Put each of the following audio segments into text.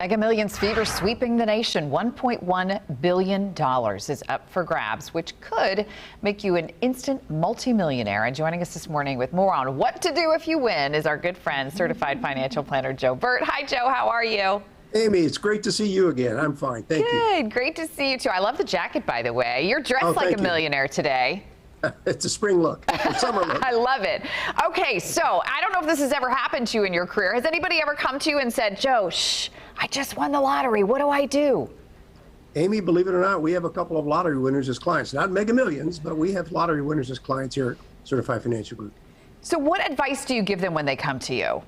Mega Millions fever sweeping the nation. $1.1 billion is up for grabs, which could make you an instant multimillionaire. And joining us this morning with more on what to do if you win is our good friend, certified financial planner Joe Burt. Hi, Joe. How are you? Amy, it's great to see you again. I'm fine. Thank you. Good. Great to see you, too. I love the jacket, by the way. You're dressed like a millionaire today. It's a spring look, a summer look. I love it. Okay, so I don't know if this has ever happened to you in your career. Has anybody ever come to you and said, Joe, I just won the lottery. What do I do? Amy, believe it or not, we have a couple of lottery winners as clients. Not Mega Millions, but we have lottery winners as clients here at Certified Financial Group. So what advice do you give them when they come to you?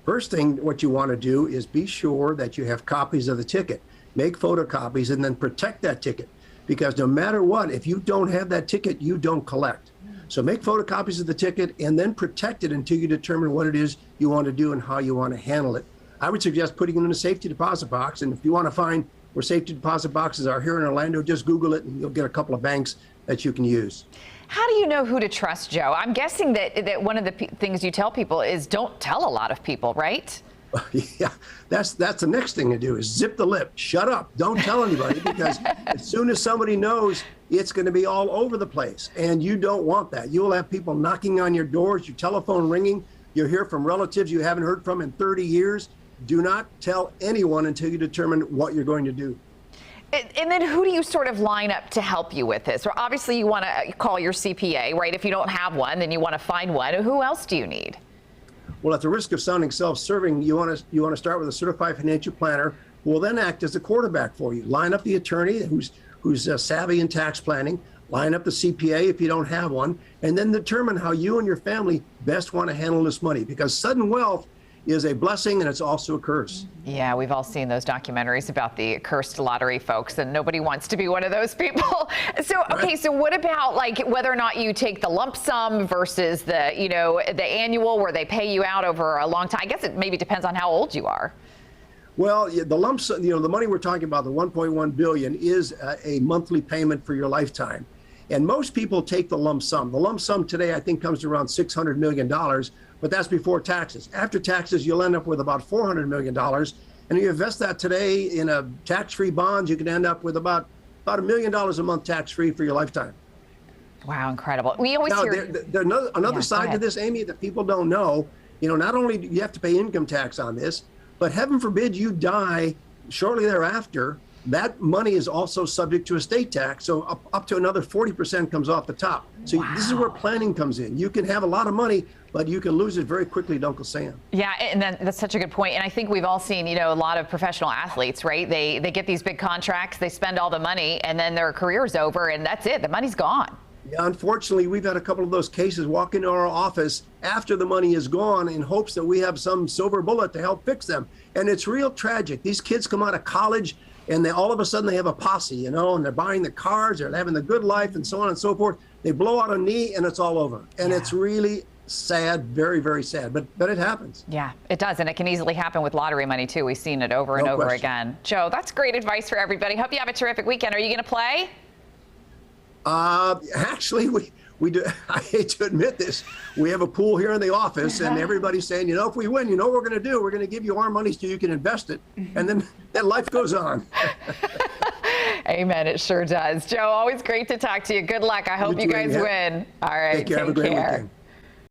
First thing, what you want to do is be sure that you have copies of the ticket. Make photocopies and then protect that ticket. Because no matter what, if you don't have that ticket, you don't collect. So make photocopies of the ticket and then protect it until you determine what it is you want to do and how you want to handle it. I would suggest putting it in a safety deposit box. And if you want to find where safety deposit boxes are here in Orlando, just Google it and you'll get a couple of banks that you can use. How do you know who to trust, Joe? I'm guessing that one of the things you tell people is don't tell a lot of people, right? Yeah, that's the next thing to do is zip the lip. Shut up. Don't tell anybody, because as soon as somebody knows, it's going to be all over the place. And you don't want that. You will have people knocking on your doors, your telephone ringing. You'll hear from relatives you haven't heard from in 30 years. Do not tell anyone until you determine what you're going to do. And then who do you sort of line up to help you with this? Well, obviously, you want to call your CPA, right? If you don't have one, then you want to find one. Who else do you need? Well, at the risk of sounding self-serving, you want to start with a certified financial planner who will then act as a quarterback for you. Line up the attorney who's savvy in tax planning. Line up the CPA if you don't have one, and then determine how you and your family best want to handle this money. Because sudden wealth is a blessing and it's also a curse. Yeah, we've all seen those documentaries about the cursed lottery folks, and nobody wants to be one of those people. So, okay, so what about like whether or not you take the lump sum versus the annual where they pay you out over a long time? I guess it maybe depends on how old you are. Well, the lump sum, the money we're talking about, the 1.1 billion, is a monthly payment for your lifetime. And most people take the lump sum. The lump sum today, I think, comes to around $600 million, but that's before taxes. After taxes, you'll end up with about $400 million. And if you invest that today in a tax-free bond, you can end up with about $1 million a month tax-free for your lifetime. Wow, incredible. We always hear... There's another side to this, Amy, that people don't know. Not only do you have to pay income tax on this, but heaven forbid you die shortly thereafter, that money is also subject to estate tax. So up to another 40% comes off the top. So This is where planning comes in. You can have a lot of money, but you can lose it very quickly to Uncle Sam. Yeah, and that's such a good point. And I think we've all seen, a lot of professional athletes, right? They get these big contracts, they spend all the money, and then their career's over, and that's it. The money's gone. Yeah, unfortunately, we've had a couple of those cases walk into our office after the money is gone in hopes that we have some silver bullet to help fix them. And it's real tragic. These kids come out of college, and all of a sudden they have a posse, and they're buying the cars, they're having the good life, and so on and so forth. They blow out a knee, and it's all over. And It's really sad, very, very sad, but it happens. Yeah, it does, and it can easily happen with lottery money, too. We've seen it over and over again. Joe, that's great advice for everybody. Hope you have a terrific weekend. Are you going to play? Actually, we do. I hate to admit this. We have a pool here in the office, and everybody's saying, if we win, what we're going to do? We're going to give you our money so you can invest it, and then life goes on. Amen. It sure does. Joe, always great to talk to you. Good luck. I hope you guys win. All right. Take care. Have a great weekend.